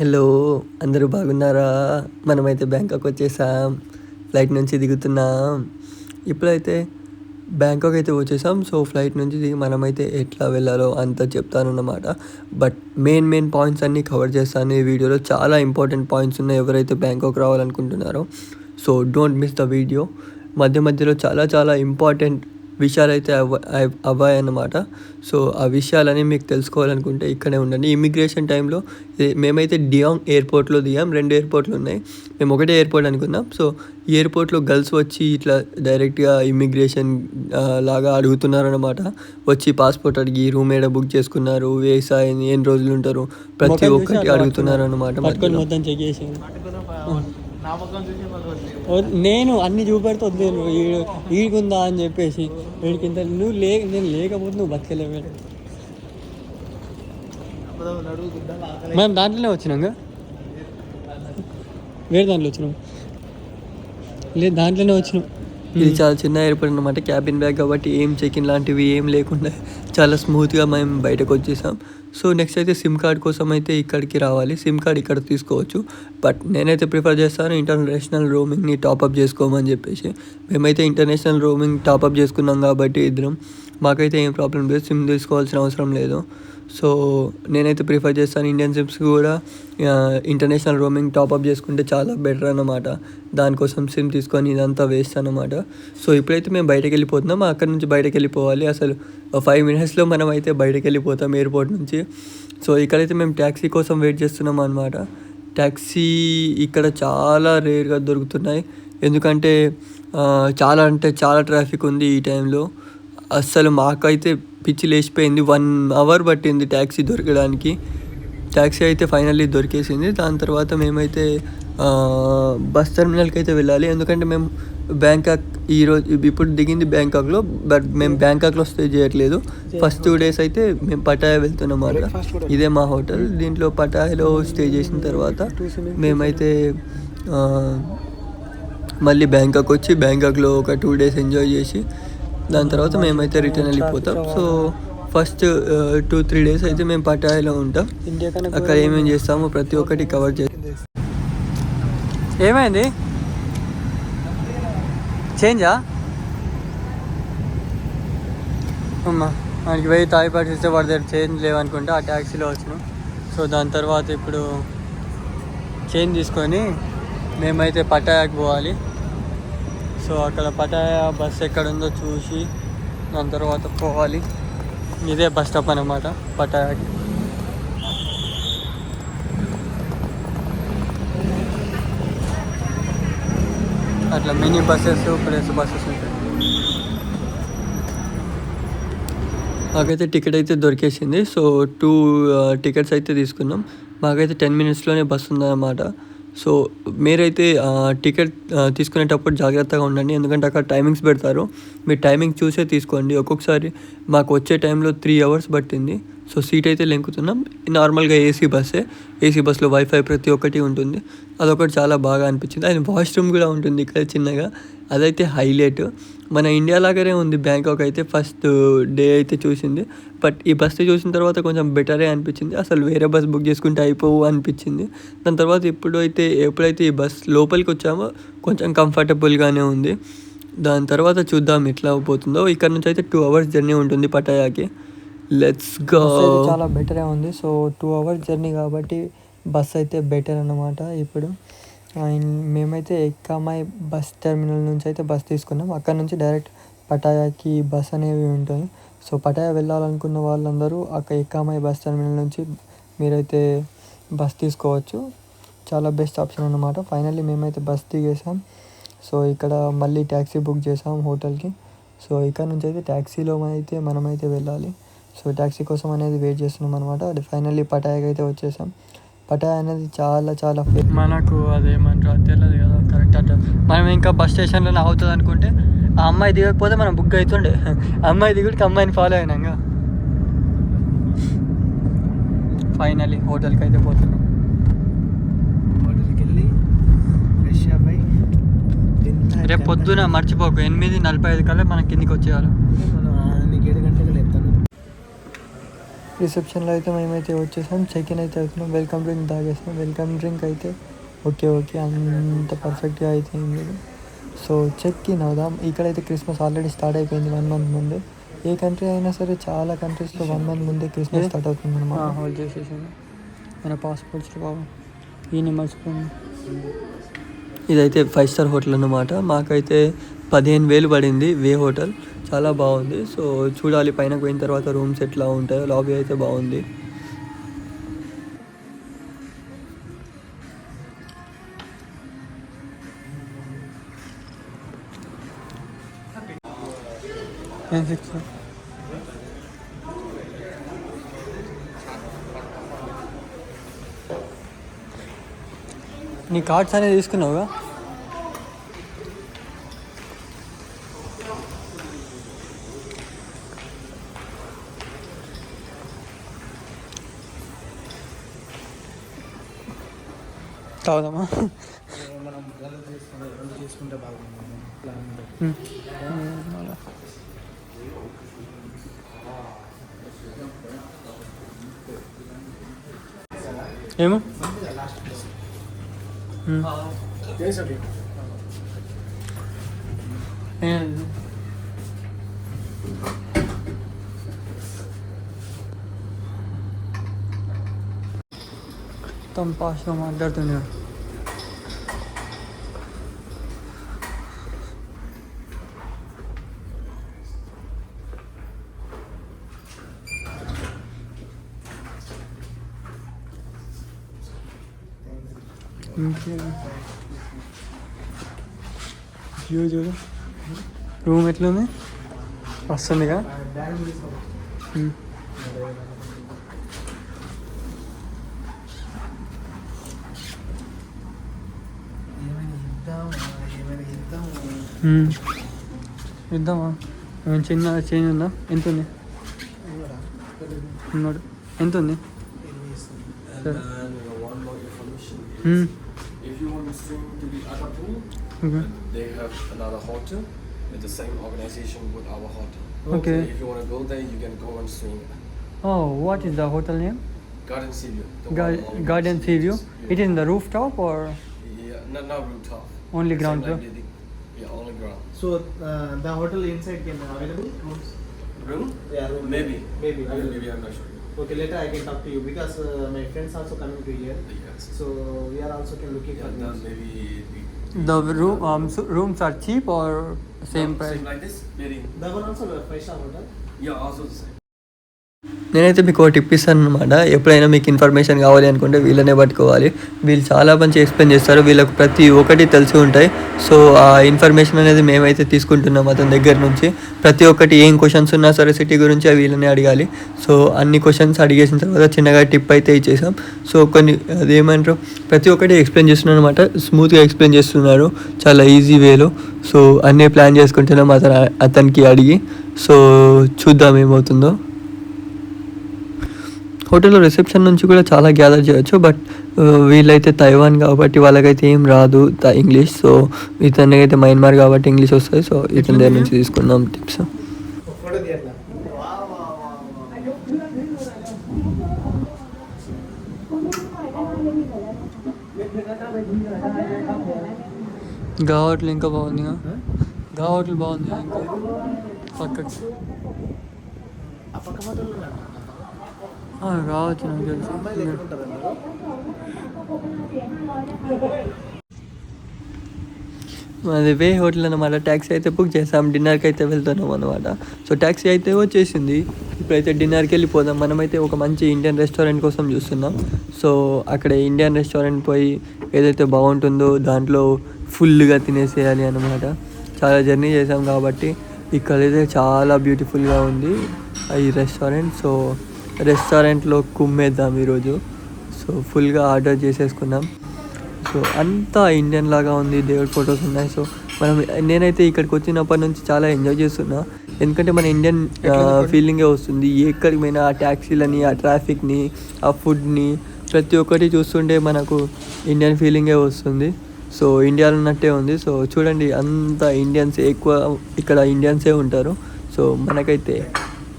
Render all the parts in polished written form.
Hello, అందరూ బాగున్నారా? మనమైతే బ్యాంకాక్ వచ్చేసాం. ఫ్లైట్ నుంచి దిగుతున్నాం. ఇప్పుడైతే బ్యాంకాక్ అయితే వచ్చేసాం. సో ఫ్లైట్ నుంచి దిగి మనమైతే ఎట్లా వెళ్ళాలో అంతా చెప్తానన్నమాట. బట్ మెయిన్ పాయింట్స్ అన్నీ కవర్ చేస్తాను ఈ వీడియోలో. చాలా ఇంపార్టెంట్ పాయింట్స్ ఉన్నాయి ఎవరైతే బ్యాంకాక్ రావాలనుకుంటున్నారో. So don't miss the video. మధ్యలో చాలా ఇంపార్టెంట్ విషయాలు అయితే అవ్వాయన్నమాట. సో ఆ విషయాలని మీకు తెలుసుకోవాలనుకుంటే ఇక్కడే ఉండండి. ఇమిగ్రేషన్ టైంలో మేమైతే డియాంగ్ ఎయిర్పోర్ట్లో దిగాం. 2 ఎయిర్పోర్ట్లు ఉన్నాయి. మేము ఒకటే ఎయిర్పోర్ట్ అనుకున్నాం. సో ఈ ఎయిర్పోర్ట్లో గర్ల్స్ వచ్చి ఇట్లా డైరెక్ట్గా ఇమిగ్రేషన్ లాగా అడుగుతున్నారనమాట. వచ్చి పాస్పోర్ట్ అడిగి రూమ్ ఏడ బుక్ చేసుకున్నారు, వీసా ఎన్ని రోజులు ఉంటారు, ప్రతి ఒక్కటి అడుగుతున్నారు అనమాట. నేను అన్ని చూపెడితే వద్దు ఈడుకుందా అని చెప్పేసి వీడికింత నువ్వు నేను లేకపోతే నువ్వు బతకలేవు. మేము దాంట్లోనే వచ్చినాం, వేరే దాంట్లో వచ్చినాం, లేదు దాంట్లోనే వచ్చినాం. ఇది చాలా చిన్న ఎయిర్పోర్ట్ అనమాట. క్యాబిన్ బ్యాగ్ కాబట్టి ఏం చెక్ ఇన్ లాంటివి ఏం లేకుండా చాలా స్మూత్గా మేము బయటకు వచ్చేసాం. సో నెక్స్ట్ అయితే సిమ్ కార్డ్ కోసం అయితే ఇక్కడికి రావాలి. సిమ్ కార్డ్ ఇక్కడ తీసుకోవచ్చు. బట్ నేనైతే ప్రిఫర్ చేస్తాను ఇంటర్నేషనల్ రోమింగ్ని టాపప్ చేసుకోమని చెప్పేసి. మేమైతే ఇంటర్నేషనల్ రోమింగ్ టాపప్ చేసుకున్నాం కాబట్టి ఇద్దరం, మాకైతే ఏం ప్రాబ్లం లేదు, సిమ్ తీసుకోవాల్సిన అవసరం లేదు. సో నేనైతే ప్రిఫర్ చేస్తాను ఇండియన్ సిమ్స్ కూడా ఇంటర్నేషనల్ రోమింగ్ టాపప్ చేసుకుంటే చాలా బెటర్ అన్నమాట. దానికోసం సిమ్ తీసుకొని ఇదంతా వేస్ట్ అన్నమాట. సో ఇప్పుడైతే మేము బయటకు వెళ్ళిపోతున్నాం. అక్కడ నుంచి బయటకు వెళ్ళిపోవాలి. అసలు 5 minutesలో మనం అయితే బయటకు వెళ్ళిపోతాం ఎయిర్పోర్ట్ నుంచి. సో ఇక్కడైతే మేము ట్యాక్సీ కోసం వెయిట్ చేస్తున్నాం అనమాట. ట్యాక్సీ ఇక్కడ చాలా రేర్గా దొరుకుతున్నాయి. ఎందుకంటే చాలా ట్రాఫిక్ ఉంది ఈ టైంలో. అస్సలు మాకైతే పిచ్చి లేచిపోయింది. 1 hour పట్టింది ట్యాక్సీ దొరకడానికి. ట్యాక్సీ అయితే ఫైనల్లీ దొరికేసింది. దాని తర్వాత మేమైతే బస్ టెర్మినల్కి అయితే వెళ్ళాలి. ఎందుకంటే మేము బ్యాంకాక్ ఇప్పుడు దిగింది బ్యాంకాక్లో, బట్ మేము బ్యాంకాక్లో స్టే చేయట్లేదు. ఫస్ట్ 2 days అయితే మేము పటాయా వెళ్తున్నాం అన్నమాట. ఇదే మా హోటల్. దీంట్లో పటాయాలో స్టే చేసిన తర్వాత మేమైతే మళ్ళీ బ్యాంకాక్ వచ్చి బ్యాంకాక్లో ఒక 2 days ఎంజాయ్ చేసి దాని తర్వాత మేమైతే రిటర్న్ వెళ్ళిపోతాం. సో ఫస్ట్ 2-3 days అయితే మేము పటాయాలో ఉంటాం. అక్కడ ఏమేమి చేస్తామో ప్రతి ఒక్కటి కవర్ చేస్తాం. ఏమైంది? చేంజా అమ్మా, మనకి వెయ్యి తాయి పట్టిస్తే వాడి దగ్గర చేంజ్ లేవనుకుంటే ఆ ట్యాక్సీలో వచ్చినాం. సో దాని తర్వాత ఇప్పుడు చేంజ్ తీసుకొని మేమైతే పటాయాకి పోవాలి. సో అక్కడ పటాయా బస్ ఎక్కడుందో చూసి దాని తర్వాత పోవాలి. ఇదే బస్ స్టాప్ అన్నమాట పటాయాకి. అట్లా మినీ బస్సెస్ ప్లస్ బస్సెస్ ఉంటాయి. మాకైతే టికెట్ అయితే దొరికేసింది. సో 2 tickets అయితే తీసుకున్నాం. మాకైతే 10 minutesలోనే బస్సు ఉందన్నమాట. సో మీరైతే టికెట్ తీసుకునేటప్పుడు జాగ్రత్తగా ఉండండి. ఎందుకంటే అక్కడ టైమింగ్స్ పెడతారు. మీరు టైమింగ్ చూసే తీసుకోండి. ఒక్కొక్కసారి మాకు వచ్చే టైంలో 3 hours పట్టింది. సో సీట్ అయితే లెంకుతున్నాం. నార్మల్గా ఏసీ బస్లో వైఫై ప్రతి ఒక్కటి ఉంటుంది. అదొకటి చాలా బాగా అనిపించింది. అది వాష్రూమ్ కూడా ఉంటుంది ఇక్కడ చిన్నగా. అదైతే హైలైట్. మన ఇండియా లాగానే ఉంది బ్యాంకాక్ అయితే. ఫస్ట్ డే అయితే చూసింది. బట్ ఈ బస్ చూసిన తర్వాత కొంచెం బెటరే అనిపించింది. అసలు వేరే బస్ బుక్ చేసుకుంటే అయిపోవు అనిపించింది. దాని తర్వాత ఎప్పుడైతే ఈ బస్ లోపలికి వచ్చామో కొంచెం కంఫర్టబుల్గానే ఉంది. దాని తర్వాత చూద్దాం ఎట్లా పోతుందో. ఇక్కడ నుంచి అయితే 2 hours జర్నీ ఉంటుంది పటాయాకి. Let's go. చాలా బెటరే ఉంది. సో 2 hours జర్నీ కాబట్టి బస్ అయితే బెటర్ అన్నమాట. ఇప్పుడు మేమైతే ఎక్కామాయి బస్ టెర్మినల్ నుంచి అయితే బస్ తీసుకున్నాం. అక్కడ నుంచి డైరెక్ట్ పటాయాకి బస్ అనేవి ఉంటుంది. సో పటాయా వెళ్ళాలనుకున్న వాళ్ళందరూ అక్కడ ఎక్కామాయి బస్ టెర్మినల్ నుంచి మీరైతే బస్ తీసుకోవచ్చు. చాలా బెస్ట్ ఆప్షన్ అన్నమాట. ఫైనల్లీ మేమైతే బస్ దిగేసాం. సో ఇక్కడ మళ్ళీ ట్యాక్సీ బుక్ చేసాం హోటల్కి. సో ఇక్కడ నుంచి అయితే ట్యాక్సీలో మనమైతే వెళ్ళాలి. సో ట్యాక్సీ కోసం అనేది వెయిట్ చేస్తున్నాం అనమాట. అది ఫైనల్లీ పటాయాకి అయితే వచ్చేసాం. పటాయా అనేది చాలా మనకు అదేమంటారు తెలియదు కదా కరెక్ట్. అట్లా మనం ఇంకా బస్ స్టేషన్లోనే అవుతుంది అనుకుంటే ఆ అమ్మాయి దిగకపోతే మనం బుక్ అవుతుండే. అమ్మాయి దిగుడికి అమ్మాయిని ఫాలో అయినాక ఫైనల్లీ హోటల్కి అయితే పోతున్నాం. హోటల్కి వెళ్ళి ఫ్రెష్ అప్ అయ్యి రేపు పొద్దున మర్చిపోకు 8:45 కల్లా మనం కిందికి వచ్చేయాలి. నీకు 7 గంటలకు లేపుతాను. రిసెప్షన్లో అయితే మేమైతే వచ్చేసాం, చెక్ ఇన్ అయితే అవుతున్నాం, వెల్కమ్ డ్రింక్ తాగేసాం. వెల్కమ్ డ్రింక్ అయితే ఓకే అంత పర్ఫెక్ట్గా అయితే ఏం లేదు. సో చెక్ ఇన్ అవుదాం. ఇక్కడైతే క్రిస్మస్ ఆల్రెడీ స్టార్ట్ అయిపోయింది 1 month ముందే. ఏ కంట్రీ అయినా సరే చాలా కంట్రీస్లో 1 month ముందే క్రిస్మస్ స్టార్ట్ అవుతుంది అనమాట. హోల్డ్ చేసేసాను మన పాస్పోర్ట్స్ బాబు ఈయన మర్చిపోయింది. ఇదైతే 5 star హోటల్ అన్నమాట. మాకైతే 15,000 పడింది వే హోటల్, చాలా బాగుంది. సో చూడాలి పైన పోయిన తర్వాత రూమ్స్ ఎట్లా ఉంటాయో. లాబీ అయితే బాగుంది. నీ కార్డ్స్ అనేది తీసుకున్నావుగా? తాగుదామా? ఏమో మొత్తం పాస్గా మాట్లాడుతున్నాడు. వ్యూ చూడు, రూమ్ ఎట్లుంది, వస్తుందిగా. ఇద్దామా? ఏమైనా చిన్న చేంజ్ ఉందా? ఎంత ఉంది? ఎంత ఉంది? If you want to swim to the other pool, they have another hotel with the same organization with our hotel. Okay. So if you want to go there, you can go and swim. Oh, what is the hotel name? Garden Sea View. the one on Garden the Sea View. beach. It is in the rooftop or Yeah, not rooftop. only Same ground like floor? Yeah, only ground. So the hotel inside can available rooms? Room? Yeah, room. Maybe. Maybe. Maybe I'm not sure. Okay, later I can talk to you because my friends also coming to here. Yes. So we are also can looking Yeah, for then rooms. maybe The rooms are cheap or same price? Same like this? Maybe. That one also a 5-star hotel. Yeah, also the same. నేనైతే మీకు ఒక tip ఇస్తాను అనమాట. ఎప్పుడైనా మీకు information కావాలి అనుకుంటే వీళ్ళనే పట్టుకోవాలి. వీళ్ళు చాలా మంచి ఎక్స్ప్లెయిన్ చేస్తారు, వీళ్ళకు ప్రతి ఒక్కటి తెలిసి ఉంటాయి. సో ఆ ఇన్ఫర్మేషన్ అనేది మేమైతే తీసుకుంటున్నాం అతని దగ్గర నుంచి. ప్రతి ఒక్కటి ఏం క్వశ్చన్స్ ఉన్నా సరే సిటీ గురించి వీళ్ళని అడగాలి. సో అన్ని క్వశ్చన్స్ అడిగేసిన తర్వాత చిన్నగా టిప్ అయితే ఇచ్చేసాం. సో కొన్ని అదేమంటారు ప్రతి ఒక్కటి ఎక్స్ప్లెయిన్ చేస్తున్నాను అనమాట. స్మూత్గా ఎక్స్ప్లెయిన్ చేస్తున్నారు చాలా ఈజీ వేలో. సో అన్నీ ప్లాన్ చేసుకుంటున్నాం అతనికి అడిగి. సో చూద్దాం ఏమవుతుందో. హోటల్లో రిసెప్షన్ నుంచి కూడా చాలా గ్యాదర్ చేయొచ్చు, బట్ వీళ్ళైతే తైవాన్ కాబట్టి వాళ్ళకైతే ఏం రాదు ఇంగ్లీష్. సో ఇతనికి అయితే మయన్మార్ కాబట్టి ఇంగ్లీష్ వస్తుంది. సో ఇతని దగ్గర నుంచి తీసుకున్నాం టిప్స్. గా హోటల్ ఇంకా బాగుంది, గా హోటల్ బాగుంది ఇంకా పక్కకి రావచ్చు నాకు తెలుసు. మాది వే హోటల్ అనమాట. ట్యాక్సీ అయితే బుక్ చేసాం, డిన్నర్కి అయితే వెళ్తున్నాం అనమాట. సో ట్యాక్సీ అయితే వచ్చేసింది, ఇప్పుడైతే డిన్నర్కి వెళ్ళిపోదాం. మనమైతే ఒక మంచి ఇండియన్ రెస్టారెంట్ కోసం చూస్తున్నాం. సో అక్కడ ఇండియన్ రెస్టారెంట్ పోయి ఏదైతే బాగుంటుందో దాంట్లో ఫుల్గా తినేసేయాలి అనమాట. చాలా జర్నీ చేసాం కాబట్టి ఇక్కడైతే చాలా బ్యూటిఫుల్గా ఉంది ఈ రెస్టారెంట్. సో రెస్టారెంట్లో కుమ్మేద్దాం ఈరోజు. సో ఫుల్గా ఆర్డర్ చేసేసుకున్నాం. సో అంతా ఇండియన్ లాగా ఉంది, దేవుడి ఫొటోస్ ఉన్నాయి. సో నేనైతే ఇక్కడికి వచ్చినప్పటి నుంచి చాలా ఎంజాయ్ చేస్తున్నా, ఎందుకంటే మన ఇండియన్ ఫీలింగే వస్తుంది. ఎక్కడికి పోయినా ఆ ట్యాక్సీలని, ఆ ట్రాఫిక్ని, ఆ ఫుడ్ని ప్రతి ఒక్కటి చూస్తుంటే మనకు ఇండియన్ ఫీలింగే వస్తుంది. సో ఇండియాలో ఉన్నట్టే ఉంది. సో చూడండి అంతా ఇండియన్స్ ఎక్కువ, ఇక్కడ ఇండియన్సే ఉంటారు. సో మనకైతే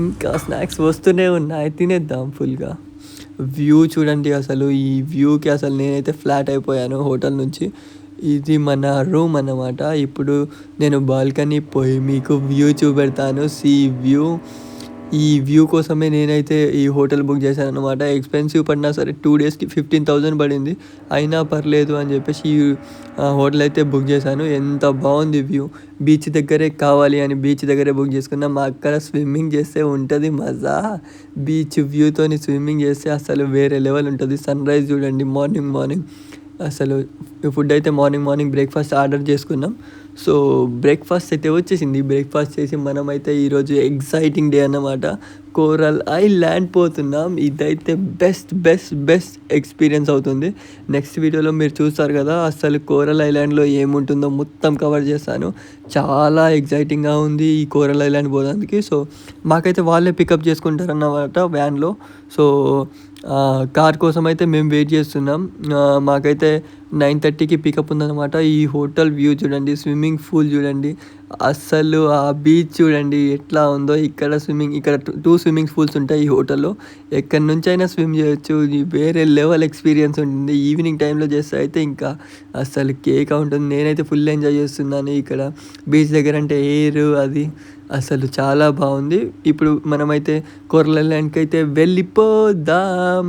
ఇంకా స్నాక్స్ వస్తూనే ఉన్నాయి, తినేద్దాం ఫుల్గా. వ్యూ చూడండి, అసలు ఈ వ్యూకి అసలు నేనైతే ఫ్లాట్ అయిపోయాను హోటల్ నుంచి. ఇది మన రూమ్ అన్నమాట. ఇప్పుడు నేను బాల్కనీ పోయి మీకు వ్యూ చూపెడతాను, సీ వ్యూ. ఈ వ్యూ కోసమే నేనైతే ఈ హోటల్ బుక్ చేశాను అనమాట. ఎక్స్పెన్సివ్ పడినా సరే 2 డేస్కి 15,000 పడింది, అయినా పర్లేదు అని చెప్పేసి ఈ హోటల్ అయితే బుక్ చేశాను. ఎంత బాగుంది వ్యూ, బీచ్ దగ్గరే కావాలి అని బీచ్ దగ్గరే బుక్ చేసుకున్నాం. అక్కడ స్విమ్మింగ్ చేస్తే ఉంటుంది మజా, బీచ్ వ్యూతోని స్విమ్మింగ్ చేస్తే అసలు వేరే లెవెల్ ఉంటుంది. సన్ రైజ్ చూడండి మార్నింగ్. అసలు ఫుడ్ అయితే మార్నింగ్ బ్రేక్ఫాస్ట్ ఆర్డర్ చేసుకున్నాం. సో బ్రేక్ఫాస్ట్ అయితే వచ్చేసింది. బ్రేక్ఫాస్ట్ చేసి మనమైతే ఈరోజు ఎగ్జైటింగ్ డే అన్నమాట. కోరల్ ఐలాండ్ పోతున్నాం. ఇదైతే బెస్ట్ ఎక్స్పీరియన్స్ అవుతుంది. నెక్స్ట్ వీడియోలో మీరు చూస్తారు కదా, అసలు కోరల్ ఐలాండ్లో ఏముంటుందో మొత్తం కవర్ చేస్తాను. చాలా ఎగ్జైటింగ్గా ఉంది ఈ కోరల్ ఐలాండ్ పోవడానికి. సో మాకైతే వాళ్ళే పికప్ చేసుకుంటారన్నమాట వ్యాన్లో. సో కార్ కోసం అయితే మేము వెయిట్ చేస్తున్నాం. మాకైతే 9:30కి పికప్ ఉందన్నమాట. ఈ హోటల్ వ్యూ చూడండి, స్విమ్మింగ్ పూల్ చూడండి, అస్సలు ఆ బీచ్ చూడండి ఎట్లా ఉందో. ఇక్కడ 2 స్విమ్మింగ్ పూల్స్ ఉంటాయి ఈ హోటల్లో. ఎక్కడి నుంచి అయినా స్విమ్ చేయొచ్చు. ఇది వేరే లెవెల్ ఎక్స్పీరియన్స్ ఉంటుంది. ఈవినింగ్ టైంలో చేస్తే అయితే ఇంకా అస్సలు కేక్ ఉంటుంది. నేనైతే ఫుల్ ఎంజాయ్ చేస్తున్నాను ఇక్కడ బీచ్ దగ్గర. అంటే ఎయిర్ అది అసలు చాలా బాగుంది. ఇప్పుడు మనమైతే కోరల్ ఐలాండ్కి అయితే వెళ్ళిపోదాం.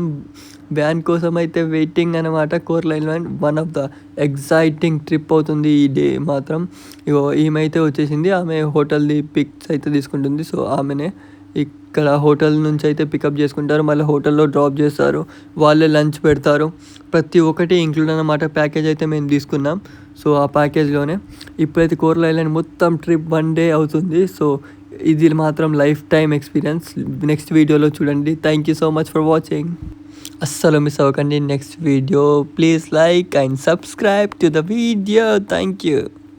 వ్యాన్ కోసం అయితే వెయిటింగ్ అనమాట. Coral island one of the exciting trip అవుతుంది ఈ డే మాత్రం. ఇగో ఈమె వచ్చేసింది, ఆమె హోటల్ది పిక్స్ అయితే తీసుకుంటుంది. సో ఆమెనే ఇక్కడ హోటల్ నుంచి అయితే పికప్ చేసుకుంటారు, మళ్ళీ హోటల్లో డ్రాప్ చేస్తారు, వాళ్ళే లంచ్ పెడతారు. ప్రతి ఒక్కటి ఇంక్లూడ్ అన్నమాట. ప్యాకేజ్ అయితే మేము తీసుకున్నాం. సో ఆ ప్యాకేజ్లోనే ఇప్పుడైతే కోరల్ ఐలాండ్ మొత్తం ట్రిప్ 1 డే అవుతుంది. సో ఇది మాత్రం లైఫ్ టైమ్ ఎక్స్పీరియన్స్. నెక్స్ట్ వీడియోలో చూడండి. Thank you so much for watching. అస్సలు మిస్ అవ్వకండి next video. Please like and subscribe to the video. Thank you.